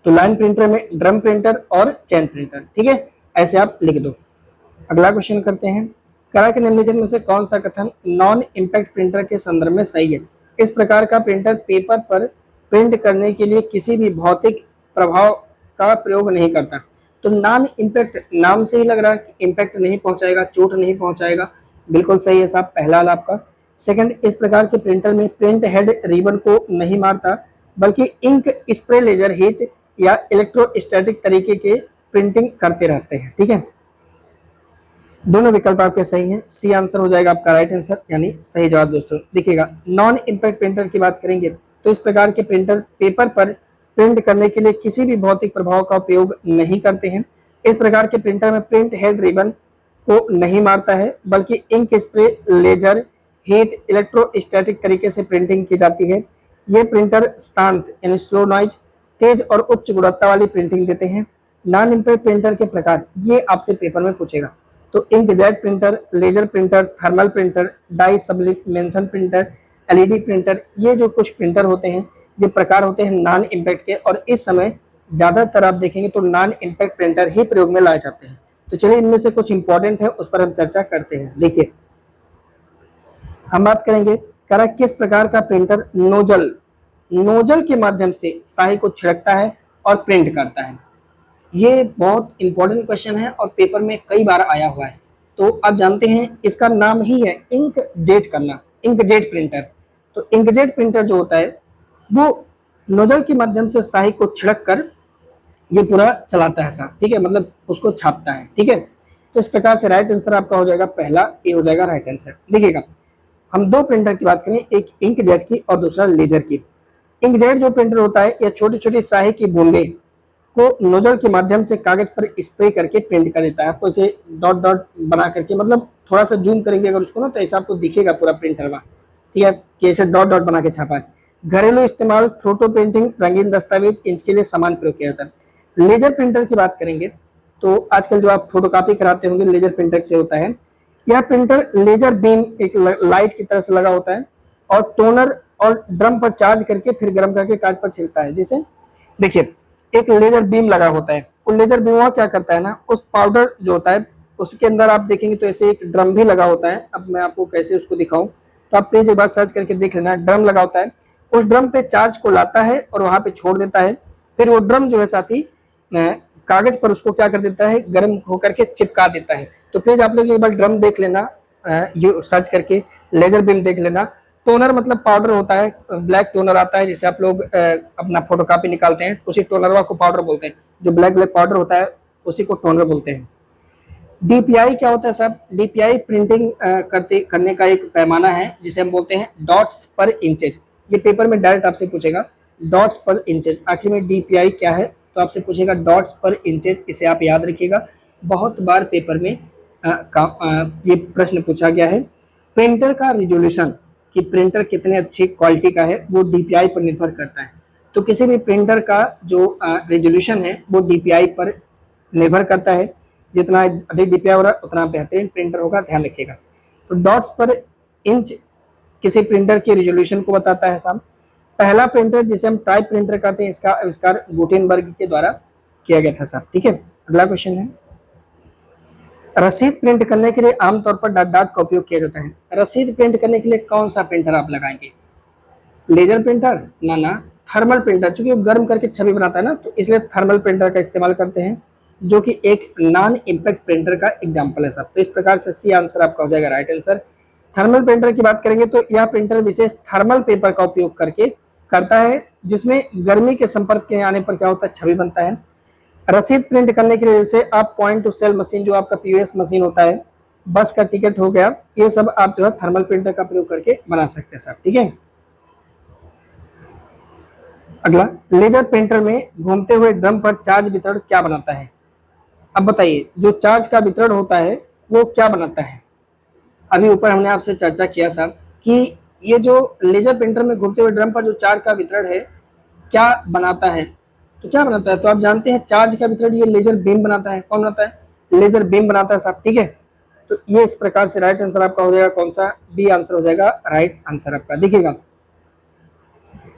तो लाइन प्रिंटर में ड्रम प्रिंटर और चैन प्रिंटर, ठीक है, ऐसे आप लिख दो। अगला क्वेश्चन करते हैं, करा के निम्नलिखित में से कौन सा कथन नॉन इम्पैक्ट प्रिंटर के संदर्भ में सही है? इस प्रकार का प्रिंटर पेपर पर प्रिंट करने के लिए किसी भी भौतिक प्रभाव का प्रयोग नहीं करता। तो नॉन इम्पैक्ट, नाम से ही लग रहा है कि इम्पैक्ट नहीं पहुंचाएगा, चोट नहीं पहुंचाएगा, बिल्कुल सही है साहब, पहला वाला आपका। सेकंड, इस प्रकार के प्रिंटर में प्रिंट हेड रिबन को नहीं मारता, बल्कि इंक स्प्रे, लेजर हीट या इलेक्ट्रोस्टैटिक तरीके के प्रिंटिंग करते रहते हैं। ठीक है, दोनों विकल्प आपके सही हैं, सी आंसर हो जाएगा आपका राइट आंसर, यानी सही जवाब। दोस्तों देखिएगा, नॉन इम्पैक्ट प्रिंटर की बात करेंगे तो इस प्रकार के प्रिंटर पेपर पर प्रिंट करने के लिए किसी भी भौतिक प्रभाव का उपयोग नहीं करते हैं। इस प्रकार के प्रिंटर में प्रिंट हेड रिबन को नहीं मारता है, बल्कि ink spray, laser heat, electrostatic तरीके से प्रिंटिंग की जाती है। ये प्रिंटर शांत यानी स्लो नॉइज, तेज और उच्च गुणवत्ता वाली प्रिंटिंग देते हैं। नॉन इम्पैक्ट प्रिंटर के प्रकार ये आपसे पेपर में पूछेगा, तो inkjet printer, laser printer, thermal printer, dye sublimation printer, LED printer, ये जो कुछ प्रिंटर होते हैं ये प्रकार होते हैं नॉन इम्पैक्ट के, और इस समय ज्यादातर आप देखेंगे तो नॉन इम्पैक्ट प्रिंटर ही प्रयोग में लाए जाते हैं। तो चलिए इनमें से कुछ इंपॉर्टेंट है उस पर हम चर्चा करते हैं। देखिए, हम बात करेंगे करा किस प्रकार का प्रिंटर नोजल के माध्यम से स्याही को छिड़कता है और प्रिंट करता है। ये बहुत इंपॉर्टेंट क्वेश्चन है और पेपर में कई बार आया हुआ है। तो आप जानते हैं इसका नाम ही है इंकजेट करना, इंकजेट प्रिंटर। तो इंकजेट प्रिंटर जो होता है वो नोजल के माध्यम से स्याही को छिड़क कर ये पूरा चलाता है साहब, ठीक है, मतलब उसको छापता है। ठीक है, तो इस प्रकार से राइट आंसर आपका हो जाएगा पहला, ये हो जाएगा राइट आंसर। देखिएगा, हम दो प्रिंटर की बात करें, एक इंकजेट की और दूसरा लेजर की। इंकजेट जो प्रिंटर होता है यह छोटी छोटी स्याही की बूंदे को नोजल के माध्यम से कागज पर स्प्रे करके प्रिंट कर देता है। आपको इसे डॉट डॉट बना करके, मतलब थोड़ा सा जूम करेंगे अगर उसको ना, तो ऐसा आपको दिखेगा पूरा प्रिंटर में, ठीक है, कि ऐसे डॉट डॉट बना के छापा है। घरेलू इस्तेमाल, फोटो प्रिंटिंग, रंगीन दस्तावेज, इनके लिए समान प्रयोग किया जाता है। लेजर प्रिंटर की बात करेंगे तो आजकल जो आप फोटोकॉपी कराते होंगे लेजर प्रिंटर से होता है। यह प्रिंटर लेजर बीम एक लाइट की तरह से लगा होता है और टोनर और ड्रम पर चार्ज करके फिर गर्म करके कागज पर छिड़कता है। जैसे देखिए, एक लेजर बीम लगा होता है, उस लेजर बीम क्या करता है ना, उस पाउडर जो होता है उसके अंदर आप देखेंगे तो ऐसे एक ड्रम भी लगा होता है। अब मैं आपको कैसे उसको दिखाऊं, तो आप प्लीज एक बार सर्च करके देख लेना। ड्रम लगा होता है, उस ड्रम पे चार्ज को लाता है और वहां पे छोड़ देता है, फिर वो ड्रम जो है साथी कागज पर उसको क्या कर देता है, गर्म होकर के चिपका देता है। तो प्लीज आप लोग एक बार ड्रम देख लेना, ये सर्च करके लेजर बीम देख लेना। टोनर मतलब पाउडर होता है, ब्लैक टोनर आता है, जैसे आप लोग अपना फोटोकॉपी निकालते हैं उसी टोनर को पाउडर बोलते हैं। जो ब्लैक ब्लैक पाउडर होता है उसी को टोनर बोलते हैं। डीपीआई क्या होता है साहब? डीपीआई प्रिंटिंग करने का एक पैमाना है जिसे हम बोलते हैं डॉट्स पर इंचेज। ये पेपर में डायरेक्ट आपसे पूछेगा डॉट्स पर इंचेज। आखिर में डीपीआई क्या है तो आपसे पूछेगा डॉट्स पर इंचेज, इसे आप याद रखिएगा, बहुत बार पेपर में ये प्रश्न पूछा गया है। प्रिंटर का रिजोल्यूशन, कि प्रिंटर कितने अच्छी क्वालिटी का है वो डीपीआई पर निर्भर करता है। तो किसी भी प्रिंटर का जो रेजोल्यूशन है वो डीपीआई पर निर्भर करता है। जितना अधिक डीपीआई हो रहा है उतना बेहतरीन प्रिंटर होगा, ध्यान रखिएगा। तो डॉट्स पर इंच किसी प्रिंटर के रेजोल्यूशन को बताता है साहब। पहला प्रिंटर जिसे हम टाइप प्रिंटर कहते हैं, इसका आविष्कार गुटेनबर्ग के द्वारा किया गया था साहब। ठीक है, अगला क्वेश्चन है, रसीद प्रिंट करने के लिए आमतौर पर डॉट डॉट का उपयोग किया जाता है। रसीद प्रिंट करने के लिए कौन सा प्रिंटर आप लगाएंगे? Laser printer? ना, थर्मल प्रिंटर, चूंकि वो गर्म करके छवि बनाता है ना, तो इसलिए थर्मल प्रिंटर का इस्तेमाल करते हैं, जो कि एक नॉन इम्पैक्ट प्रिंटर का एग्जाम्पल है साहब। तो इस प्रकार से सी आंसर आपका हो जाएगा राइट आंसर। थर्मल प्रिंटर की बात करेंगे तो यह प्रिंटर विशेष थर्मल पेपर का उपयोग करके करता है, जिसमें गर्मी के संपर्क में आने पर क्या होता है, छवि बनता है। रसीद प्रिंट करने के लिए जैसे आप पॉइंट टू सेल मशीन, जो आपका पीओएस मशीन होता है, बस का टिकट हो गया, ये सब आप जो है थर्मल प्रिंटर का प्रयोग करके बना सकते हैं साहब। ठीक है, अगला, लेजर प्रिंटर में घूमते हुए ड्रम पर चार्ज वितरण क्या बनाता है? अब बताइए, जो चार्ज का वितरण होता है वो क्या बनाता है? अभी ऊपर हमने आपसे चर्चा किया साहब कि ये जो लेजर प्रिंटर में घूमते हुए ड्रम पर जो चार्ज का वितरण है क्या बनाता है, तो क्या बनाता है? तो आप जानते हैं चार्ज का वितरण ये लेजर बीम बनाता है। कौन बनाता है? लेजर बीम बनाता है साहब। ठीक है, तो ये इस प्रकार से राइट आंसर आपका हो जाएगा कौन सा? बी आंसर हो जाएगा राइट आंसर आपका। देखिएगा,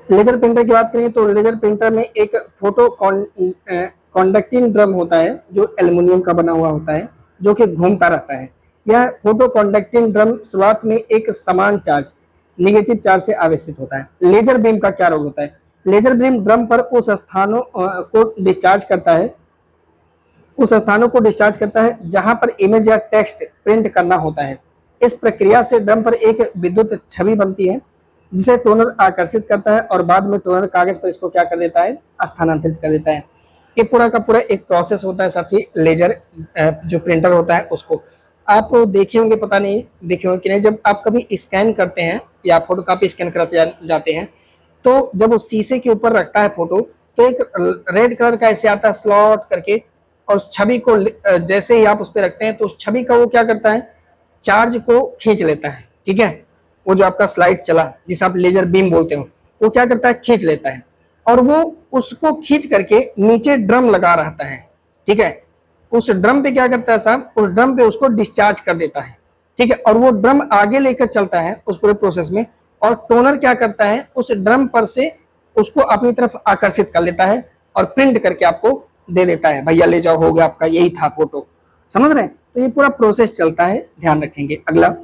लेजर प्रिंटर की बात करेंगे तो लेजर प्रिंटर में एक फोटो कॉन्डक्टिंग ड्रम होता है जो एल्युमिनियम का बना हुआ होता है, जो कि घूमता रहता है। यह फोटो कॉन्डक्टिंग ड्रम शुरुआत में एक समान चार्ज, निगेटिव चार्ज से आवेशित होता है। लेजर बीम का क्या रोल होता है? लेजर बीम ड्रम पर उस स्थानों को डिस्चार्ज करता है, उस स्थानों को डिस्चार्ज करता है जहां पर इमेज या टेक्स्ट प्रिंट करना होता है। इस प्रक्रिया से ड्रम पर एक विद्युत छवि बनती है, जिसे टोनर आकर्षित करता है और बाद में टोनर कागज पर इसको क्या कर देता है? स्थानांतरित कर देता है। ये पूरा का पूरा एक प्रोसेस होता है साथ ही लेजर जो प्रिंटर होता है उसको। आप देखे होंगे, पता नहीं देखे होंगे कि नहीं, जब आप कभी स्कैन करते हैं या फोटो कॉपी स्कैन कराते जाते हैं, तो जब वो शीशे के ऊपर रखता है फोटो, तो एक रेड कलर का ऐसे आता है स्लॉट करके, और उस छवि को जैसे ही आप उस पर रखते हैं तो उस छवि का वो क्या करता है? चार्ज को खींच लेता है। ठीक है, वो जो आपका स्लाइड चला जिसे आप लेजर बीम बोलते हो, वो क्या करता है? खींच लेता है, और वो उसको खींच करके नीचे ड्रम लगा रहता है। ठीक है, उस ड्रम पे क्या करता है साहब? उस ड्रम पे उसको डिस्चार्ज कर देता है। ठीक है, और वो ड्रम आगे लेकर चलता है उस पूरे प्रोसेस में, और टोनर क्या करता है? उस ड्रम पर से उसको अपनी तरफ आकर्षित कर लेता है और प्रिंट करके आपको दे देता है, भैया ले जाओ, हो गया आपका, यही था फोटो। समझ रहे हैं? तो ये पूरा प्रोसेस चलता है, ध्यान रखेंगे। अगला,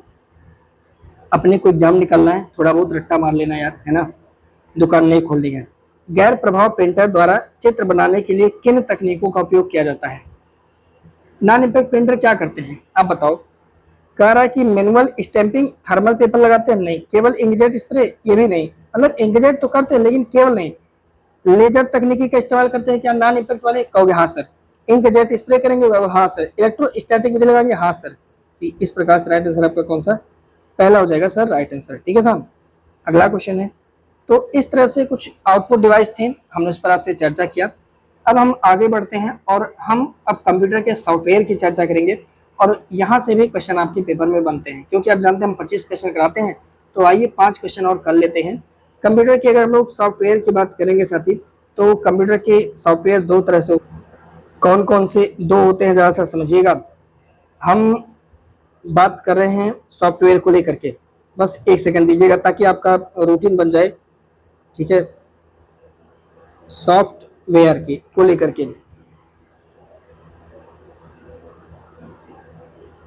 अपने को एग्जाम निकलना है, थोड़ा बहुत रट्टा मार लेना यार, है ना, दुकान नहीं खोलनी है। गैर प्रभाव प्रिंटर द्वारा चित्र बनाने के लिए किन तकनीकों का उपयोग किया जाता है? नॉन इम्पैक्ट प्रिंटर क्या करते हैं आप बताओ? कह रहा है कि मैनुअल स्टैंपिंग, थर्मल पेपर लगाते हैं? नहीं। केवल इंकजेट स्प्रे? ये भी नहीं। मतलब इंकजेट तो करते हैं लेकिन केवल नहीं। लेजर तकनीकी का इस्तेमाल करते हैं क्या नॉन इम्पैक्ट वाले? कहोगे हाँ सर। इंकजेट स्प्रे करेंगे? हाँ सर। इलेक्ट्रोस्टैटिक विधि लगाएंगे? हाँ सर। इस प्रकार से राइट आंसर आपका कौन सा? पहला हो जाएगा सर राइट आंसर। ठीक है साहब, अगला क्वेश्चन है। तो इस तरह से कुछ आउटपुट डिवाइस थे, हमने उस पर आपसे चर्चा किया। अब हम आगे बढ़ते हैं और हम अब कंप्यूटर के सॉफ्टवेयर की चर्चा करेंगे, और यहाँ से भी क्वेश्चन आपके पेपर में बनते हैं, क्योंकि आप जानते हैं हम 25 क्वेश्चन कराते हैं। तो आइए 5 क्वेश्चन और कर लेते हैं। कंप्यूटर की अगर हम लोग सॉफ्टवेयर की बात करेंगे साथी, तो कंप्यूटर के सॉफ्टवेयर दो तरह से, कौन कौन से दो होते हैं जरा सा समझिएगा। हम बात कर रहे हैं सॉफ्टवेयर को लेकर के, बस एक सेकंड दीजिएगा ताकि आपका रूटीन बन जाए। ठीक है, सॉफ्टवेयर की को लेकर के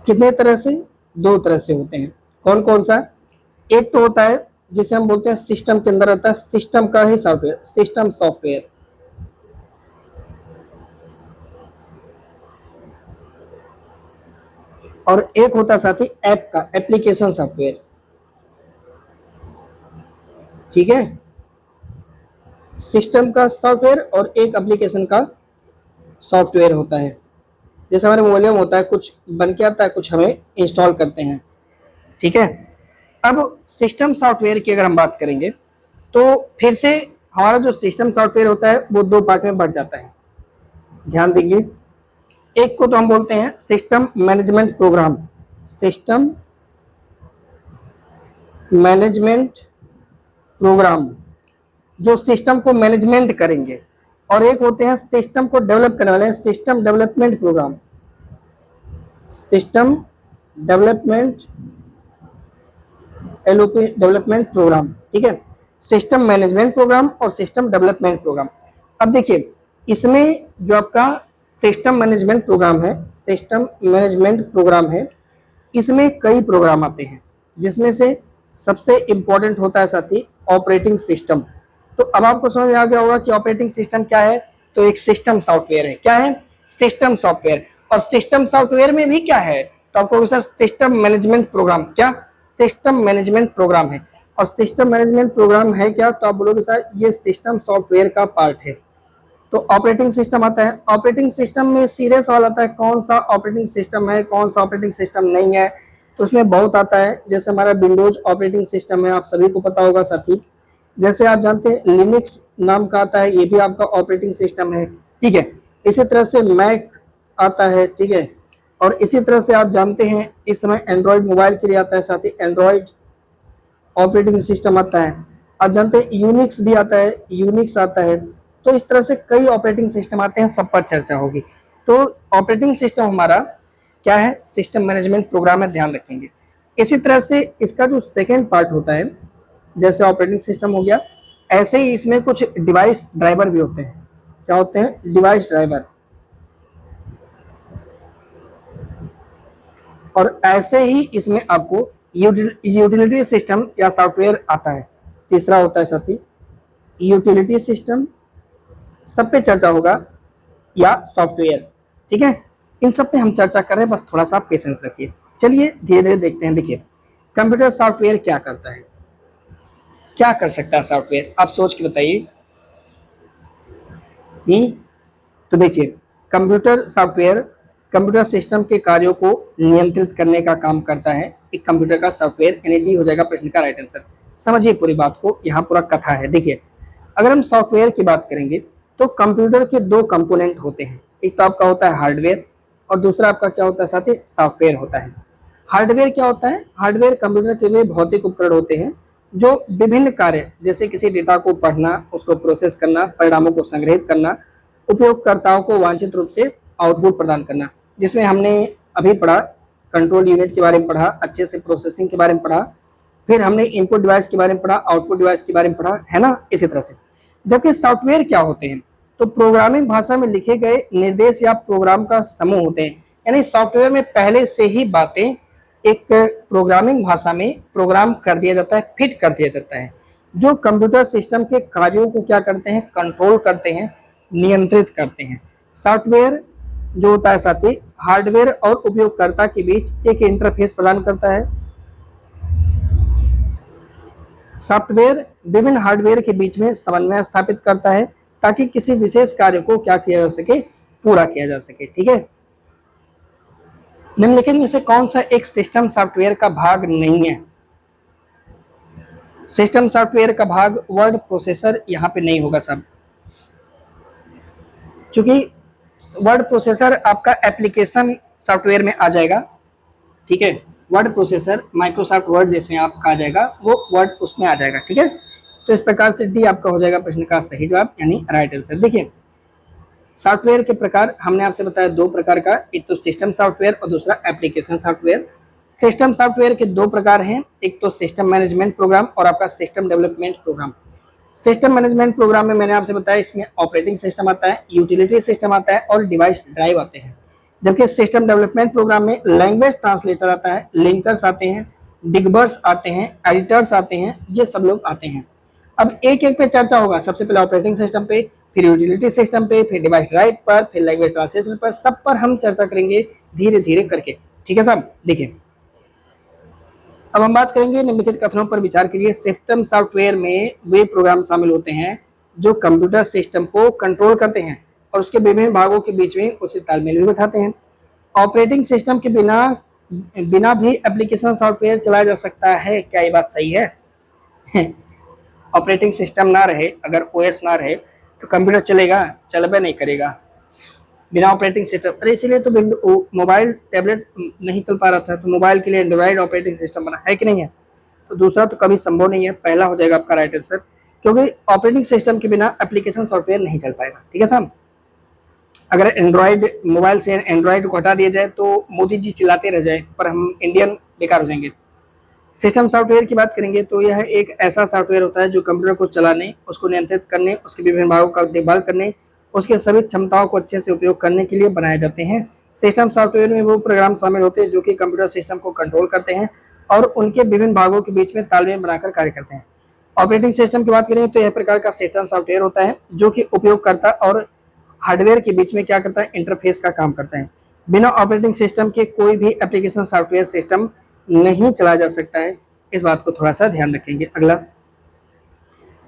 कितने तरह से? दो तरह से होते हैं। कौन कौन सा? एक तो होता है जिसे हम बोलते हैं सिस्टम के अंदर रहता है, सिस्टम का ही सॉफ्टवेयर, सिस्टम सॉफ्टवेयर। और एक होता है साथी ऐप का, एप्लीकेशन सॉफ्टवेयर। ठीक है, सिस्टम का सॉफ्टवेयर और एक एप्लीकेशन का सॉफ्टवेयर होता है। जैसे हमारे मोबाइल में होता है, कुछ बन के आता है, कुछ हमें इंस्टॉल करते हैं। ठीक है, अब सिस्टम सॉफ्टवेयर की अगर हम बात करेंगे तो फिर से हमारा जो सिस्टम सॉफ्टवेयर होता है वो दो पार्ट में बढ़ जाता है, ध्यान देंगे। एक को तो हम बोलते हैं system management program, system management program, जो सिस्टम को मैनेजमेंट करेंगे, और एक होते हैं सिस्टम को डेवलप करने वाले, system development program, system development LOP development program, ठीक है। सिस्टम मैनेजमेंट प्रोग्राम और सिस्टम डेवलपमेंट प्रोग्राम। अब देखिए इसमें जो आपका सिस्टम मैनेजमेंट प्रोग्राम है, सिस्टम मैनेजमेंट प्रोग्राम है, इसमें कई प्रोग्राम आते हैं, जिसमें से सबसे इंपॉर्टेंट होता है साथी ऑपरेटिंग सिस्टम। तो अब आपको समझ में आ गया होगा कि ऑपरेटिंग सिस्टम क्या है। तो एक सिस्टम सॉफ्टवेयर है, क्या है, सिस्टम सॉफ्टवेयर। और सिस्टम सॉफ्टवेयर में भी क्या है, तो आपको सर सिस्टम मैनेजमेंट प्रोग्राम, क्या सिस्टम मैनेजमेंट प्रोग्राम है। और सिस्टम मैनेजमेंट प्रोग्राम है क्या, तो आप बोलोगे सर ये सिस्टम सॉफ्टवेयर का पार्ट है। तो ऑपरेटिंग सिस्टम आता है, ऑपरेटिंग सिस्टम में सीधे सवाल आता है कौन सा ऑपरेटिंग सिस्टम है, कौन सा ऑपरेटिंग सिस्टम नहीं है। तो उसमें बहुत आता है, जैसे हमारा विंडोज ऑपरेटिंग सिस्टम है, आप सभी को पता होगा साथी। जैसे आप जानते हैं लिनक्स नाम का आता है, ये भी आपका ऑपरेटिंग सिस्टम है, ठीक है। इसी तरह से मैक आता है, ठीक है। और इसी तरह से आप जानते हैं इस समय एंड्रॉयड मोबाइल के लिए आता है साथी, एंड्रॉयड ऑपरेटिंग सिस्टम आता है। आप जानते हैं यूनिक्स भी आता है, यूनिक्स आता है। तो इस तरह से कई ऑपरेटिंग सिस्टम आते हैं, सब पर चर्चा होगी। तो ऑपरेटिंग सिस्टम हमारा क्या है, सिस्टम मैनेजमेंट प्रोग्राम है, ध्यान रखेंगे। इसी तरह से इसका जो सेकेंड पार्ट होता है, जैसे ऑपरेटिंग सिस्टम हो गया, ऐसे ही इसमें कुछ डिवाइस ड्राइवर भी होते हैं। क्या होते हैं, डिवाइस ड्राइवर। और ऐसे ही इसमें आपको यूटिलिटी सिस्टम या सॉफ्टवेयर आता है। तीसरा होता है साथी यूटिलिटी सिस्टम, सब पे चर्चा होगा, या सॉफ्टवेयर, ठीक है। इन सब पे हम चर्चा कर रहे हैं, बस थोड़ा सा पेशेंस रखिए। चलिए धीरे धीरे देखते हैं। देखिए कंप्यूटर सॉफ्टवेयर क्या करता है, क्या कर सकता है सॉफ्टवेयर, आप सोच के बताइए। तो देखिए कंप्यूटर सॉफ्टवेयर कंप्यूटर सिस्टम के कार्यों को नियंत्रित करने का काम करता है। एक कंप्यूटर का सॉफ्टवेयर, यानी डी हो जाएगा प्रश्न का राइट आंसर। समझिए पूरी बात को, यहाँ पूरा कथा है। देखिए अगर हम सॉफ्टवेयर की बात करेंगे तो कंप्यूटर के दो कंपोनेंट होते हैं, एक तो आपका होता है हार्डवेयर और दूसरा आपका क्या होता है साथी, सॉफ्टवेयर होता है। हार्डवेयर क्या होता है, हार्डवेयर कंप्यूटर के वे भौतिक उपकरण होते हैं जो विभिन्न कार्य, जैसे किसी डेटा को पढ़ना, उसको प्रोसेस करना, परिणामों को संग्रहित करना, उपयोगकर्ताओं को वांछित रूप से आउटपुट प्रदान करना, जिसमें हमने अभी पढ़ा कंट्रोल यूनिट के बारे में पढ़ा, अच्छे से प्रोसेसिंग के बारे में पढ़ा, फिर हमने इनपुट डिवाइस के बारे में पढ़ा, आउटपुट डिवाइस के बारे में पढ़ा, है ना, इसी तरह से। जबकि सॉफ्टवेयर क्या होते हैं, तो प्रोग्रामिंग भाषा में लिखे गए निर्देश या प्रोग्राम का समूह होते हैं। यानी सॉफ्टवेयर में पहले से ही बातें एक प्रोग्रामिंग भाषा में प्रोग्राम कर दिया जाता है, फिट कर दिया जाता है, जो कंप्यूटर सिस्टम के कार्यों को क्या करते हैं, कंट्रोल करते हैं, नियंत्रित करते हैं। सॉफ्टवेयर जो होता है साथी हार्डवेयर और उपयोगकर्ता के बीच एक इंटरफेस प्रदान करता है। सॉफ्टवेयर विभिन्न हार्डवेयर के बीच में समन्वय स्थापित करता है ताकि किसी विशेष कार्य को क्या किया जा सके, पूरा किया जा सके, ठीक है। निम्नलिखित में से कौन सा एक सिस्टम सॉफ्टवेयर का भाग नहीं है। सिस्टम सॉफ्टवेयर का भाग वर्ड प्रोसेसर यहाँ पे नहीं होगा साहब, क्योंकि वर्ड प्रोसेसर आपका एप्लीकेशन सॉफ्टवेयर में आ जाएगा, ठीक है। वर्ड प्रोसेसर माइक्रोसॉफ्ट वर्ड जिसमें आपका आ जाएगा, वो वर्ड उसमें आ जाएगा, ठीक है। तो इस प्रकार से डी आपका हो जाएगा प्रश्न का सही जवाब, यानी राइट आंसर। देखिए सॉफ्टवेयर के प्रकार हमने आपसे बताया दो प्रकार का, एक तो सिस्टम सॉफ्टवेयर और दूसरा एप्लीकेशन सॉफ्टवेयर। सिस्टम सॉफ्टवेयर के दो प्रकार हैं, एक तो सिस्टम मैनेजमेंट प्रोग्राम और आपका system development program. System management program में मैंने आपसे बताया इसमें ऑपरेटिंग सिस्टम आता है, यूटिलिटी सिस्टम आता है और डिवाइस ड्राइव आते हैं। जबकि सिस्टम डेवलपमेंट प्रोग्राम में लैंग्वेज ट्रांसलेटर आता है, लिंकर्स आते हैं, डिगबर्स आते हैं, एडिटर्स आते हैं, ये सब लोग आते हैं। अब एक एक पे चर्चा होगा, सबसे पहले ऑपरेटिंग सिस्टम पे, फिर यूटिलिटी सिस्टम पे, फिर डिवाइस ड्राइव पर, फिर लैंग्वेज ट्रांसलेशन पर, सब पर हम चर्चा करेंगे धीरे धीरे करके, ठीक है साहब। देखिए अब हम बात करेंगे निम्नलिखित कथनों पर विचार कीजिए। सिस्टम सॉफ्टवेयर में वे प्रोग्राम शामिल होते हैं जो कंप्यूटर सिस्टम को कंट्रोल करते हैं और उसके विभिन्न भागों के बीच में उचित तालमेल भी बिठाते हैं। ऑपरेटिंग सिस्टम के बिना बिना भी एप्लीकेशन सॉफ्टवेयर चलाया जा सकता है, क्या ये बात सही है? ऑपरेटिंग सिस्टम ना रहे, अगर ओएस ना रहे तो कंप्यूटर चलेगा? चलबे नहीं करेगा बिना ऑपरेटिंग सिस्टम। अरे इसीलिए तो मोबाइल टैबलेट नहीं चल पा रहा था, तो मोबाइल के लिए एंड्रॉइड ऑपरेटिंग सिस्टम बना है कि नहीं है। तो दूसरा तो कभी संभव नहीं है, पहला हो जाएगा आपका राइट आंसर, क्योंकि ऑपरेटिंग सिस्टम के बिना एप्लीकेशन सॉफ्टवेयर नहीं चल पाएगा। ठीक है साहब, अगर एंड्रॉइड मोबाइल से एंड्रॉइड को हटा दिया जाए तो मोदी जी चिल्लाते रह जाए पर हम इंडियन बेकार हो जाएंगे। सिस्टम सॉफ्टवेयर की बात करेंगे तो यह एक ऐसा सॉफ्टवेयर होता है जो कंप्यूटर को चलाने, उसको नियंत्रित करने, उसके विभिन्न भागों का देखभाल करने, उसके सभी क्षमताओं को अच्छे से उपयोग करने के लिए बनाए जाते हैं। सिस्टम सॉफ्टवेयर में वो प्रोग्राम शामिल होते हैं जो कि कंप्यूटर सिस्टम को कंट्रोल करते हैं और उनके विभिन्न भागों के बीच में तालमेल बनाकर कार्य करते हैं। ऑपरेटिंग सिस्टम की बात करें तो यह प्रकार का सिस्टम सॉफ्टवेयर होता है जो कि उपयोगकर्ता और हार्डवेयर के बीच में क्या करता है, इंटरफेस का काम करता है। बिना ऑपरेटिंग सिस्टम के कोई भी एप्लीकेशन सॉफ्टवेयर सिस्टम नहीं चलाया जा सकता है, इस बात को थोड़ा सा ध्यान रखेंगे। अगला,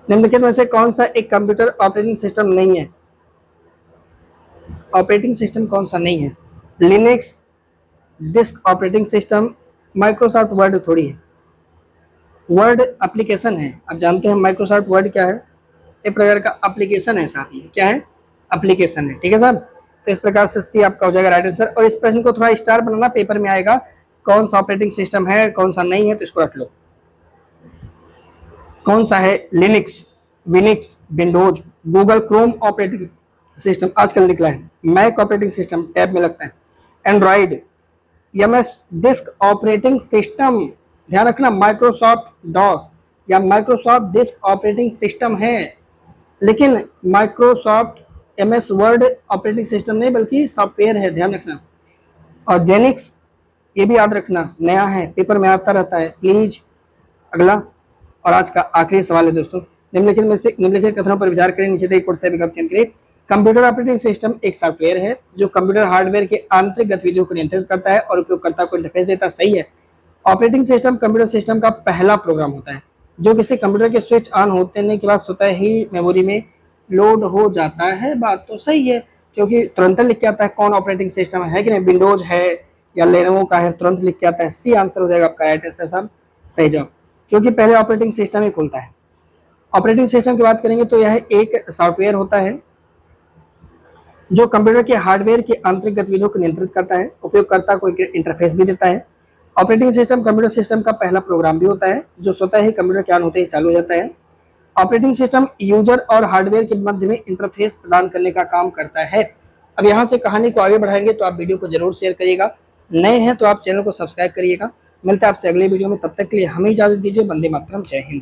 निम्नलिखित में से कौन सा एक कंप्यूटर ऑपरेटिंग सिस्टम नहीं है? ऑपरेटिंग सिस्टम कौन सा नहीं है? Linux, disk operating system, Microsoft word थोड़ी है। वर्ड एप्लीकेशन है, आप जानते हैं माइक्रोसॉफ्ट वर्ड क्या है, एक प्रकार का एप्लीकेशन है साहब, ये क्या है, एप्लीकेशन है। ठीक है साहब, तो इस प्रकार से सी आपका हो जाएगा राइट आंसर। और इस प्रश्न को थोड़ा स्टार बनाना, पेपर में आएगा कौन सा ऑपरेटिंग सिस्टम है कौन सा नहीं है, तो इसको रख लो। कौन सा है? लिनक्स, विनिक्स, Windows, Google Chrome operating system आजकल निकला है, मैक ऑपरेटिंग सिस्टम टैब में लगता है, Android, MS disk operating system, ध्यान रखना माइक्रोसॉफ्ट डॉस या माइक्रोसॉफ्ट डिस्क ऑपरेटिंग सिस्टम है, लेकिन Microsoft MS word operating system नहीं बल्कि सॉफ्टवेयर है, ध्यान रखना। और जेनिक्स, ये भी याद रखना, नया है, पेपर में आता रहता है प्लीज। अगला और आज का आखिरी सवाल है दोस्तों, निम्नलिखित में से निम्नलिखित कथनों पर विचार करें, नीचे कोड से विकल्प चयन करें। कंप्यूटर ऑपरेटिंग सिस्टम एक सॉफ्टवेयर है जो कंप्यूटर हार्डवेयर के आंतरिक गतिविधियों को नियंत्रित करता है और उपयोगकर्ता को इंटरफेस देता है। सही है। ऑपरेटिंग सिस्टम कंप्यूटर सिस्टम का पहला प्रोग्राम होता है जो किसी कंप्यूटर के स्विच ऑन होने के बाद स्वतः ही मेमोरी में लोड हो जाता है। बात तो सही है, क्योंकि तुरंत लिख के आता है कौन ऑपरेटिंग सिस्टम है कि नहीं, विंडोज है या लेनोवो का है, तुरंत लिख के आता है। सी आंसर हो जाएगा आपका राइट आंसर साहब, सही जवाब, क्योंकि पहले ऑपरेटिंग सिस्टम ही खुलता है। ऑपरेटिंग सिस्टम की बात करेंगे तो यह एक सॉफ्टवेयर होता है जो कंप्यूटर के हार्डवेयर की आंतरिक गतिविधियों को नियंत्रित करता है, उपयोगकर्ता को एक इंटरफेस भी देता है। ऑपरेटिंग सिस्टम कंप्यूटर सिस्टम का पहला प्रोग्राम भी होता है जो स्वतः ही कंप्यूटर के ऑन होते ही चालू हो जाता है। ऑपरेटिंग सिस्टम यूजर और हार्डवेयर के मध्य में इंटरफेस प्रदान करने का काम करता है। अब यहाँ से कहानी को आगे बढ़ाएंगे तो आप वीडियो को जरूर शेयर करिएगा, नए हैं तो आप चैनल को सब्सक्राइब करिएगा। मिलते हैं आपसे अगले वीडियो में, तब तक के लिए हमें इजाजत दीजिए। वंदे मातरम, जय हिंद।